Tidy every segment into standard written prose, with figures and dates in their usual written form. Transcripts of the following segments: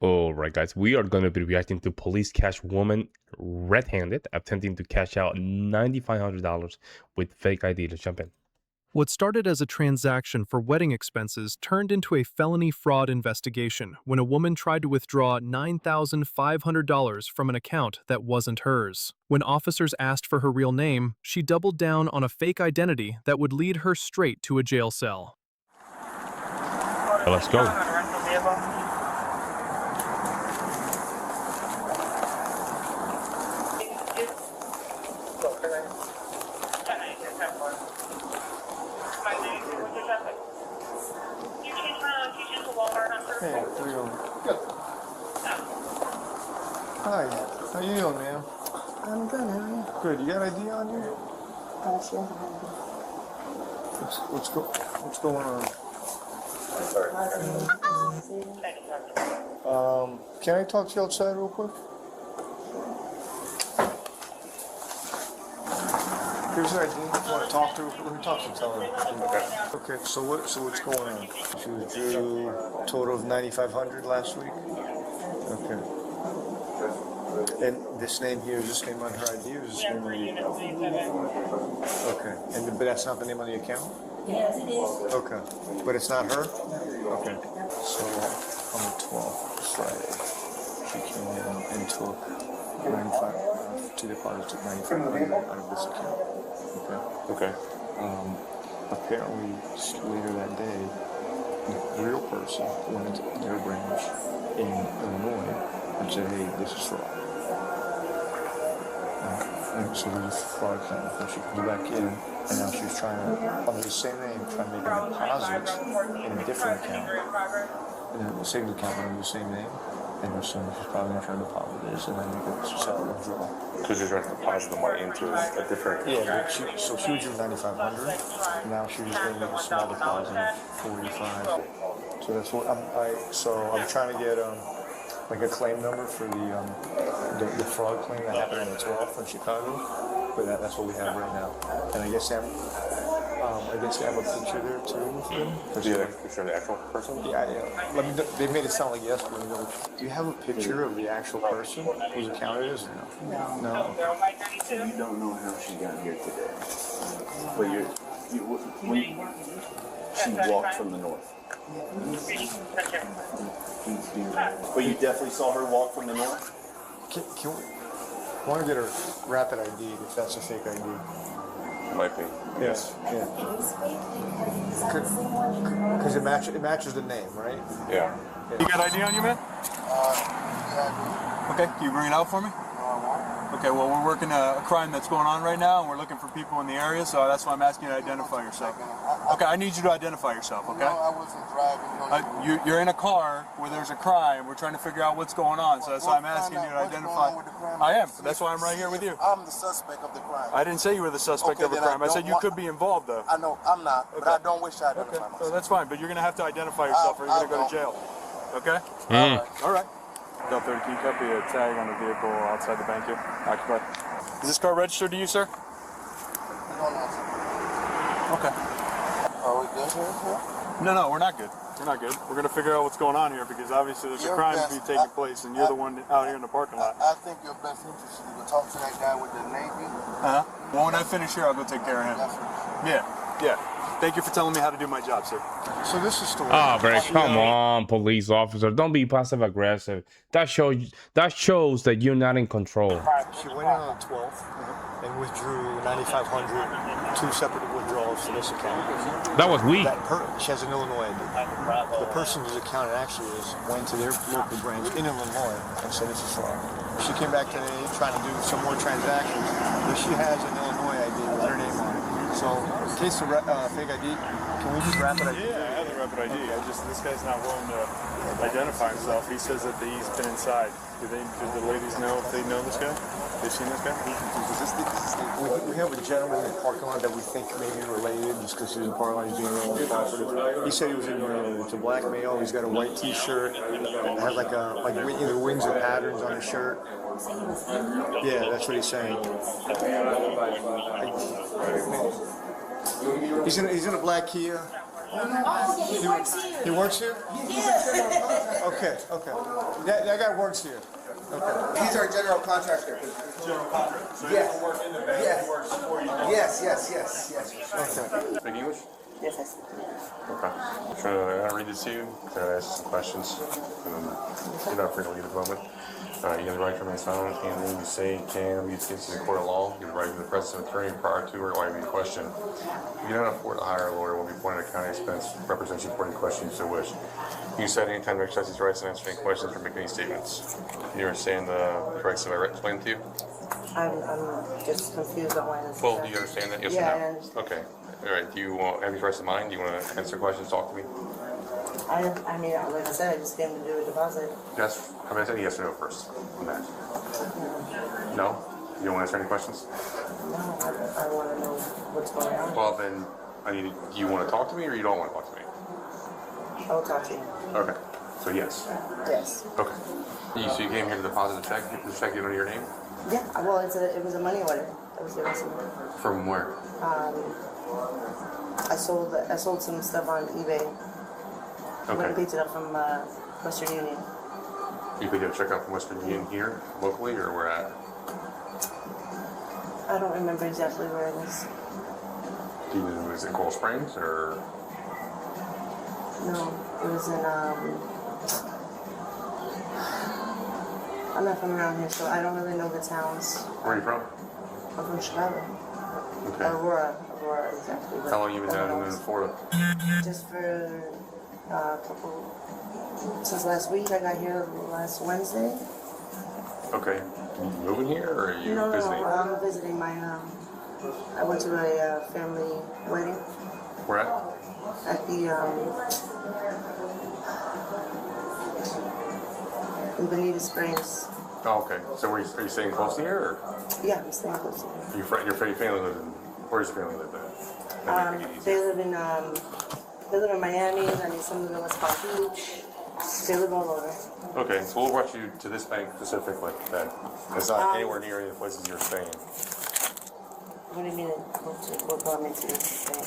All right, guys, we are going to be reacting to police catch woman red-handed attempting to cash out $9,500 with fake ID. Let's jump in. What started as a transaction for wedding expenses turned into a felony fraud investigation when a woman tried to withdraw $9,500 from an account that wasn't hers. When officers asked for her real name, she doubled down on a fake identity that would lead her straight to a jail cell. Let's go. Hey, how you doing? Good. Hi, how you doing, ma'am? I'm good, how are you? Good. You got ID on you? Sure. What's going on? Can I talk to you outside real quick? Here's her ID. You want to talk to her? Let me talk to her. Tell her. Okay. So what's going on? She withdrew a total of $9,500 last week. Okay. And this name here, is this name on her ID or is this name on the account? Okay. But that's not the name on the account? Yes, it is. Okay. But it's not her? Okay. So on the 12th, Friday, she came in and took 95, two deposits took 9,500 out of this account. Okay. Apparently, later that day, the real person went into their branch in Illinois and said, hey, this is fraud. And so there's a fraud claim. And she comes back in, and now she's trying to, under the same name, trying to make a deposit in a different account. In the same account under the same name. And so she's probably going to try to deposit this and then make a separate withdrawal. Because you're trying to deposit the money into a different account. Yeah, but she withdrew $9,500. Now she's just going to make a small deposit of $45. So that's what I'm trying to get like a claim number for the fraud claim that happened on the 12th in Chicago. But that's what we have right now. And I guess they have a picture there too. Do you have a picture of the actual person? Yeah. They made it sound like yes, but do you have a picture of the actual person whose account it is or no? No. So you don't know how she got here today, but she walked from the north. But you definitely saw her walk from the north? Can we? I want to get a rapid ID if that's a fake ID. Might be. Yes. Yeah. Because it matches the name, right? Yeah. You got ID on you, man? Okay, can you bring it out for me? Okay, well, we're working a crime that's going on right now, and we're looking for people in the area, so that's why I'm asking you to identify yourself. Okay, I need you to identify yourself, okay? No, I wasn't driving. You're in a car where there's a crime. We're trying to figure out what's going on, so that's why I'm asking you to identify. I am. That's why I'm right here with you. I'm the suspect of the crime. I didn't say you were the suspect of a crime. I said you could be involved, though. I know I'm not, but I don't wish I identified myself. So that's fine, but you're going to have to identify yourself or you're going to go to jail. Okay? All right. Del 30, can you copy a tag on the vehicle outside the bank here? Occupied. Is this car registered to you, sir? Okay. Are we good here? No, we're not good. We're not good. We're going to figure out what's going on here because obviously there's a crime to be taking place and you're the one out here in the parking lot. I think your best interest is to talk to that guy with the Navy. Well, when I finish here, I'll go take care of him. Yeah. Thank you for telling me how to do my job, sir. So this is the Oh, man, come on, police officer. Don't be passive aggressive. That shows that you're not in control. She went in on the 12th and withdrew $9,500, two separate withdrawals to this account. That was weak. She has an Illinois ID. The person whose account it actually is went to their local branch in Illinois and said this is fraud. She came back today trying to do some more transactions, but she has an Illinois ID with her name on it. So, in case of fake ID, can we just rapid ID? Yeah, I have the rapid ID. This guy's not willing to identify himself. He says that he's been inside. Do the ladies know if they know this guy? They've seen this guy? We have a gentleman in the parking lot that we think may be related just because he's in the parking lot, he's being a little cooperative. He said he was in it's a black male, he's got a white t-shirt, and has like either wings or patterns on his shirt. Yeah, that's what he's saying. He's in a black Kia. He works here. He works here? Yeah. Okay. That guy works here. Okay. He's our general contractor. General contractor. So Yes. you don't work in the bank, Yes. he works for you. Yes. Okay. Speak English? Yes, I see. Okay. So I read this to you. So I ask some questions. You're not free to leave at the moment. You have the right to remain silent. Anything you say can be used against you in a court of law. You have the right to the presence of an attorney prior to or while you be questioned. If you don't afford to hire a lawyer, will be appointed at county expense to represent you for any questions you so wish. You can set any time to exercise these rights and answer any questions or make any statements. You understand the rights that I explained to you? I'm just confused on why this. Well, do you understand that? Yes Yeah, or no? I understand. Okay. All right. Do you have these rights in mind? Do you want to answer questions? Talk to me. I mean, like I said, I just came to do a deposit. Yes. I'm going to say yes or no first on that. No? You don't want to answer any questions? No, I want to know what's going on. Well, then, do you want to talk to me or you don't want to talk to me? I'll talk to you. Okay. So, yes. Yes. Okay. So you came here to deposit a check? The check given under your name? Yeah. Well, it was a money order. I was given some. From where? I sold some stuff on eBay. I went and Okay. picked it up from Western Union. You picked up a check out from Western Union here, locally, or where at? I don't remember exactly where it was. Do you know, was it Coral Springs or? No, it was in I'm not from around here, so I don't really know the towns. Where are you from? I'm from Chicago. Okay. Aurora exactly. but How long you been no down one in knows. Florida? Just for a couple. Since last week, I got here last Wednesday. Okay. You moving here or are you No, visiting? I'm visiting my. I went to a family wedding Where at? at the in Bonita Springs. Oh, okay. So are you staying close to here or? Yeah, I'm staying close to here. Your family live in, where's your family live at? That make it They easier. live in Miami, and some live in West Palm Beach. They live all over. Okay, so what brought you to this bank specifically then? It's not anywhere near any of the places you're staying. What do you mean? What brought me to this thing?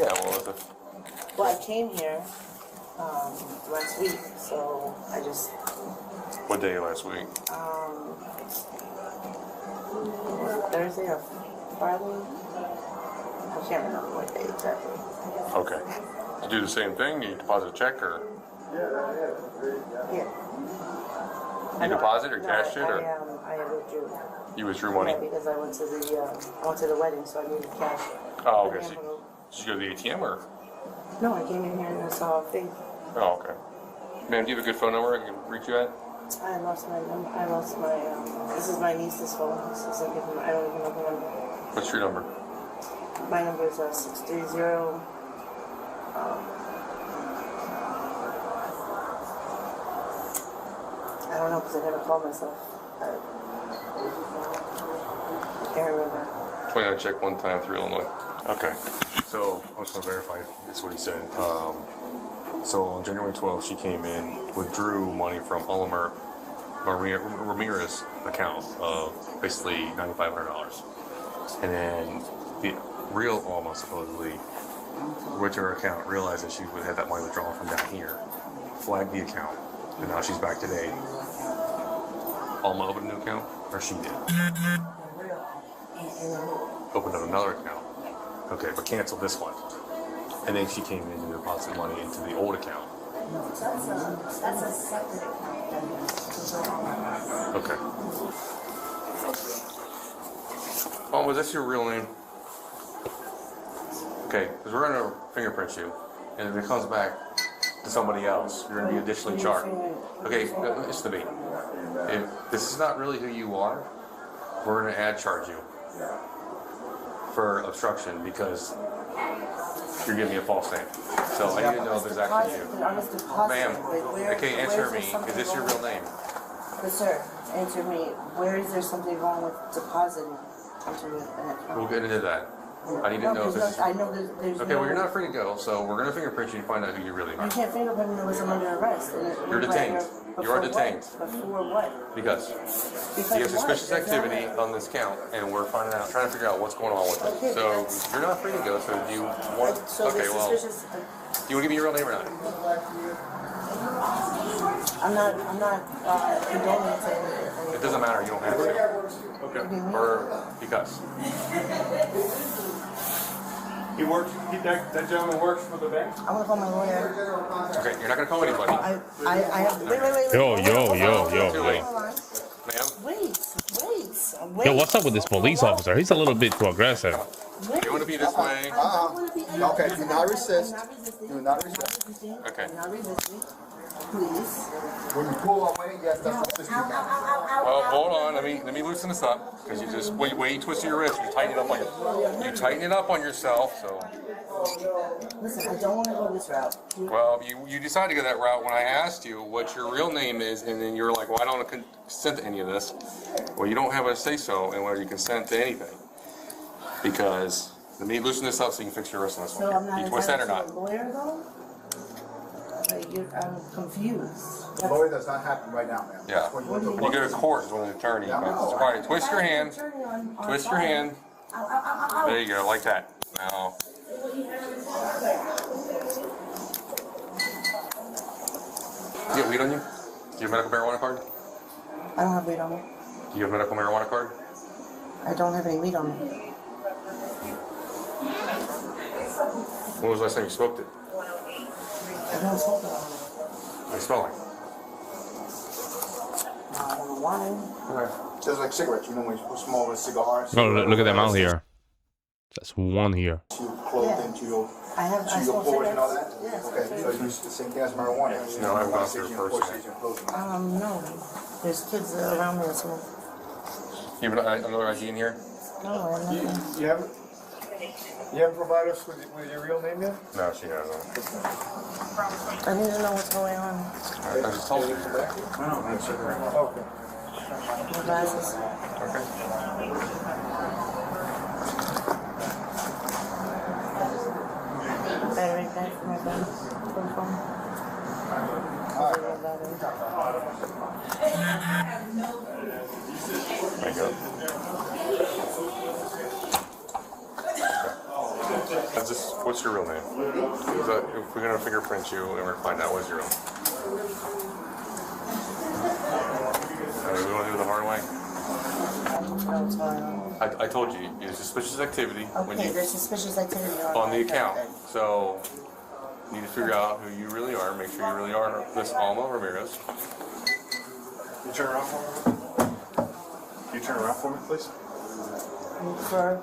Yeah, well, it's a, Well, I came here last week, so I just what day last week? Thursday or Friday. I can't remember what day exactly. Okay. To do the same thing, you deposit a check or Yeah. you deposit or cash it or I withdrew. you withdrew money? Yeah, because I went to the wedding, so I needed cash. Oh, okay. I So can't remember. did you go to the ATM or? No, I came in here and I saw a thing. Oh, okay. Ma'am, do you have a good phone number I can reach you at? I lost my number. This is my niece's phone. I don't even know the number. What's your number? My number is 630. I don't know because I never called myself. I can't remember. 29 check one time through Illinois. Okay. So I was going to verify that's what he said. So on January 12th, she came in, withdrew money from Oliver Ramirez's account of basically $9,500. And then the real Alma supposedly went to her account, realized that she would have that money withdrawn from down here, flagged the account, and now she's back today. Alma opened a new account, or she did? Opened up another account. Okay, but canceled this one. And then she came in to deposit money into the old account. That's a separate account. Okay. Oh, was this your real name? Okay, because we're going to fingerprint you, and if it comes back to somebody else, you're going to be additionally charged. Okay, listen to me. If this is not really who you are, we're going to charge you for obstruction because you're giving me a false name. So I need to know if it's actually you. I was depositing. Ma'am, Where- okay, answer where me. there something Is this your wrong? real name? But sir, answer me. Where is there something wrong with depositing into an account? We'll get into that. I need to know if this is... I know there's Okay, well, you're not free to go, so we're going to fingerprint you and find out who you really You are. can't fingerprint me unless I'm under arrest. You're detained. You are detained. Before what? Because Because you have what? suspicious There's not- activity on this count, and we're trying to figure out what's going on with it. Okay, So that's- you're not free to go. So do you want? So Okay, the well, suspicious You want to give me your real name or not? I'm not condoning to anything. It doesn't matter. You don't have to. Okay. Or because. He works. That gentleman works for the bank. I want to call my lawyer. Okay, you're not gonna call anybody. I have. Wait. Yo. Hold on. Ma'am? Wait. Yo, what's up with this police officer? He's a little bit too aggressive. You want to be this way? Okay, do not resist. Do not resist. Okay. Do not resist me. Please. When you pull away, yes, that's what this Well, hold on. Let me loosen this up because you just way you twisted your wrist. You tighten it up on yourself. So. Listen, I don't want to go this route. Well, you decided to go that route when I asked you what your real name is, and then you're like, "Well, I don't consent to any of this." Well, you don't have a say so in whether you consent to anything because let me loosen this up so you can fix your wrist on this So I'm one. not You twist that or entitled not? to a lawyer though? I'm confused. The lawyer does not happen right now, ma'am. Yeah. That's when you You go to court with an attorney. All right, twist your hand. Twist your hand. There you go, like that. Now. You have weed on you? Do you have a medical marijuana card? I don't have weed on me. Do you have a medical marijuana card? I don't have any weed on me. When was the last time you smoked it? I don't smoke it on me. What do you smell like? I don't know why. Okay. Just like cigarettes, you know, when you smoke a cigar. Oh, look at them out here. That's one here. You clothed into your I smoke pores and all cigarettes. that? Yes. Okay, so it's the same thing as marijuana. No, I haven't gone through it personally. No. There's kids around me that smoke. You have another ID in here? No, I have nothing. You haven't provided us with your real name yet? No, she hasn't. I need to know what's going on. I just told you. Okay. My glasses. Okay. Battery pack for my phone. There you go. What's your real name? If we're gonna fingerprint you and we're gonna find out what's your real name. We want to do it the hard way. No, it's going on. I told you, it's suspicious activity when Okay, you there's suspicious activity on the account. So you need to figure out who you really are. Make sure you really are Miss Alma Ramirez. You turn around for me? Can you turn around for me, please? For,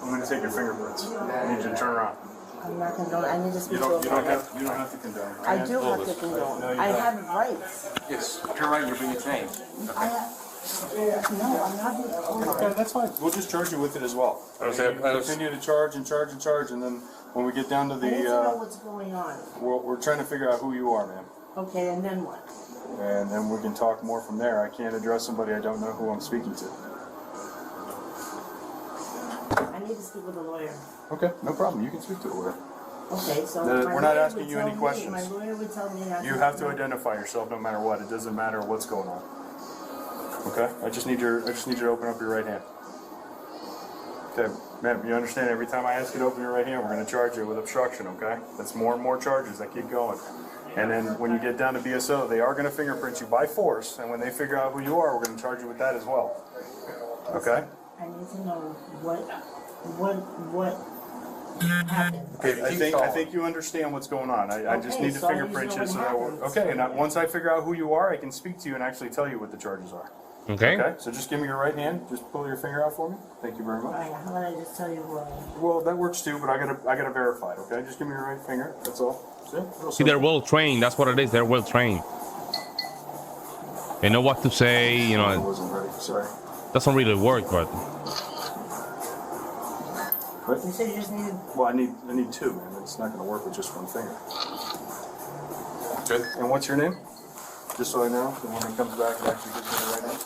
I'm going to take your fingerprints. I need you to turn around. I'm not condoning. I need to speak You to a don't lawyer. have to condone. I do have to condone. I have rights. Yes, turn right. You're being detained. I have. No, I'm not being. Okay, that's fine. We'll just charge you with it as well. Continue to charge, and then when we get down to I need to know the, what's going on. we're trying to figure out who you are, ma'am. Okay, and then what? And then we can talk more from there. I can't address somebody I don't know who I'm speaking to. I need to speak with a lawyer. Okay, no problem. You can speak to a lawyer. Okay, so No, my we're not lawyer asking would you any tell me- questions. My lawyer would tell me. You have to identify yourself no matter what. It doesn't matter what's going on. Okay? I just need you to open up your right hand. Okay, ma'am, you understand every time I ask you to open your right hand, we're going to charge you with obstruction, okay? That's more and more charges that keep going. And then when you get down to BSO, they are going to fingerprint you by force, and when they figure out who you are, we're going to charge you with that as well. Okay? I need to know what happened. Okay, I think you understand what's going on. I just Okay, need to so I fingerprint need you to so know that what we're, happens. okay, and once I figure out who you are, I can speak to you and actually tell you what the charges are. Okay. Okay, so just give me your right hand. Just pull your finger out for me. Thank you very much. Alright, how about I just tell you what? Well, that works too, but I gotta verify it. Okay, just give me your right finger. That's all. See? Real See, they're simple. well trained. That's what it is. They're well trained. They know what to say. You I know, wasn't ready. Sorry. doesn't really work, but You said you just needed. Well, I need two, man. It's not gonna work with just one finger. Good. And what's your name? Just so I know, and when it comes back, it actually gives me the right name.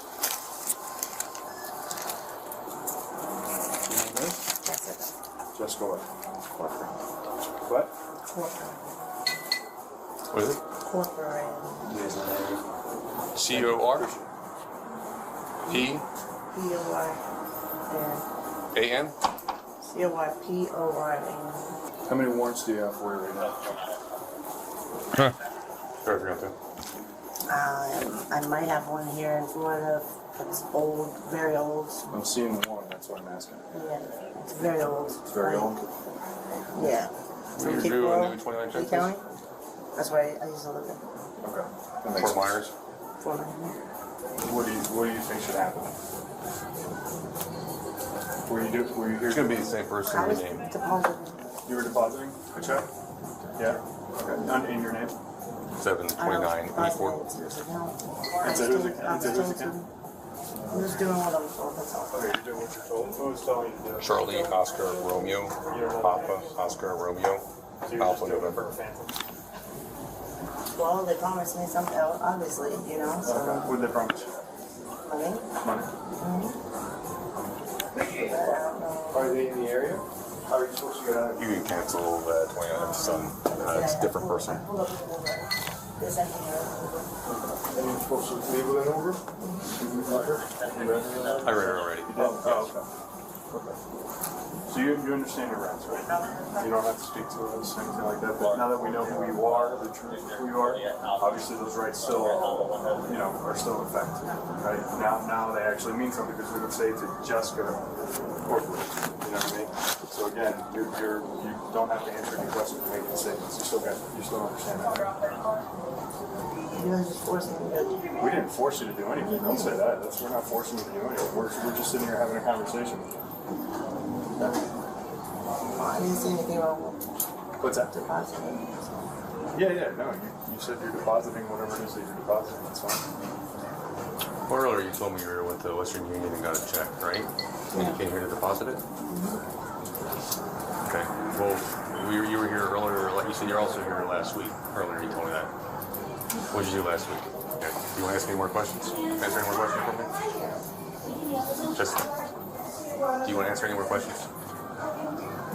Just go ahead. What? What is it? Corporate. C-O-R? P-A-N? C-O-Y-P-O-R-A. How many warrants do you have for you right now? Sorry, forgot that. I might have one here in Florida. It's old, very old. I'm seeing one, that's why I'm asking. Yeah, it's very old. It's very old. Yeah. Will you Cape do a Coral, new 29 Lee check, County. please? That's where I used to live in. Okay. That makes Fort sense. Myers. For me. What do you think should happen? Were you here? It's gonna be the same person I in was the name. depositing. You were depositing a check? Yeah. Okay. In your name? 72984. It's his account. It's a whose account? It's a whose account? I'm just doing what I'm told, that's all. Okay, you're doing what you're told. Who's telling you to do it? Charlie, Oscar, Romeo, Papa, Oscar, Romeo, Alpha, November. Well, they promised me something, obviously, you know, so. Okay. What did they promise you? Money. Money. But I don't know. Are they in the area? How are you supposed to get out of You can cancel the 29th son. It's a different person. Hold up, hold up. This engineer. And you're supposed to leave with an Uber? I read it already. Oh, okay. So you understand your rights, right? You don't have to speak to us, anything like that. But now that we know who you are, the truth of who you are, obviously those rights still, are still in effect, right? Now they actually mean something because we would say to Jessica corporate. You know what I mean? So again, you don't have to answer any questions or make any statements. You still understand that. You guys just forcing me to. We didn't force you to do anything. Don't say that. We're not forcing you to do anything. We're just sitting here having a conversation with you. I didn't see anything wrong with What's that? depositing. Yeah. No, you said you're depositing whatever it is that you're depositing. That's fine. Well, earlier you told me you were with the Western Union and got a check, right? And you came here to deposit it? Okay. Well, you were here earlier, like you said, you're also here last week. Earlier you told me that. What did you do last week? Okay. Do you want to ask any more questions? Answer any more questions for me? Just, do you want to answer any more questions?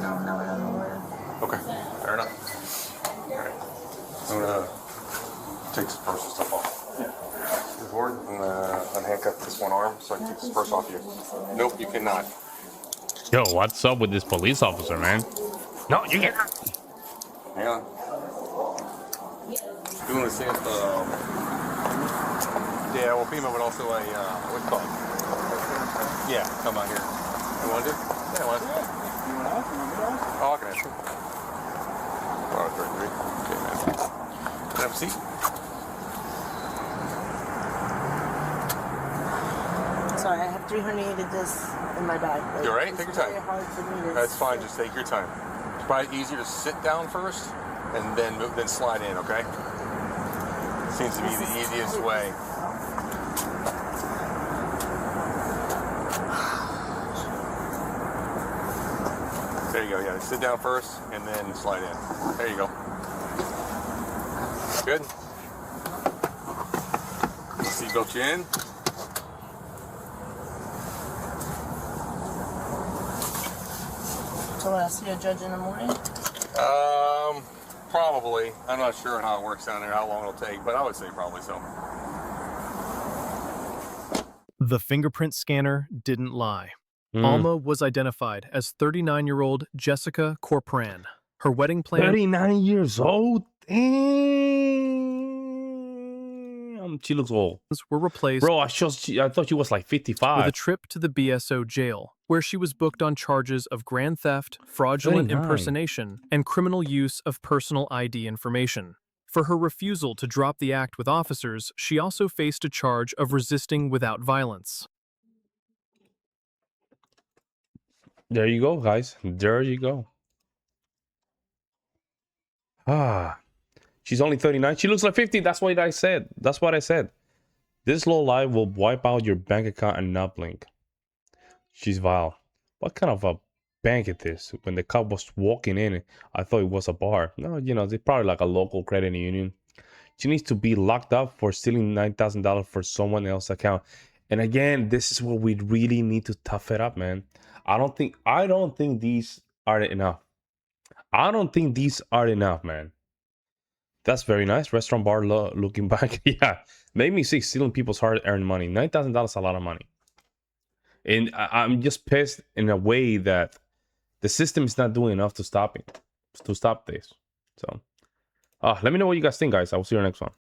No, I don't know where. Okay, fair enough. Alright. I'm gonna take this personal stuff off. Move forward and unhandcuff this one arm so I can take this purse off you. Nope, you cannot. Yo, what's up with this police officer, man? No, you can't. Hang on. You want to see if yeah, well, FEMA would also what's it called? Yeah, come out here. You want to do? Yeah, I want to. You want to ask? You want me to ask? Oh, I can answer. 33. Okay, man. Can I have a seat? Sorry, I have 380 discs in my bag. You all right? Take your time. It's very hard for me to. That's fine. Just take your time. It's probably easier to sit down first and then slide in. Okay. Seems to be the easiest way. There you go. Yeah, sit down first and then slide in. There you go. Good. Seatbelt you in. So when I see a judge in the morning. Probably. I'm not sure how it works down there, how long it'll take, but I would say probably so. The fingerprint scanner didn't lie. Alma was identified as 39-year-old Jessica Corpran. Her wedding plan 39 years old? Damn. She looks old. were replaced Bro, I thought she was like 55. with a trip to the BSO jail, where she was booked on charges of grand theft, fraudulent 39. impersonation, and criminal use of personal ID information. For her refusal to drop the act with officers, she also faced a charge of resisting without violence. There you go, guys. There you go. She's only 39. She looks like 50. That's what I said. This low lie will wipe out your bank account and not blink. She's vile. What kind of a bank is this? When the cop was walking in, I thought it was a bar. No, it's probably like a local credit union. She needs to be locked up for stealing $9,000 for someone else's account. And again, this is where we really need to tough it up, man. I don't think these are enough. Man. That's very nice. Restaurant bar looking back. Yeah. Made me sick stealing people's hard-earned money. $9,000 is a lot of money. And I'm just pissed in a way that the system is not doing enough to stop this. So Let me know what you guys think, guys. I will see you in the next one.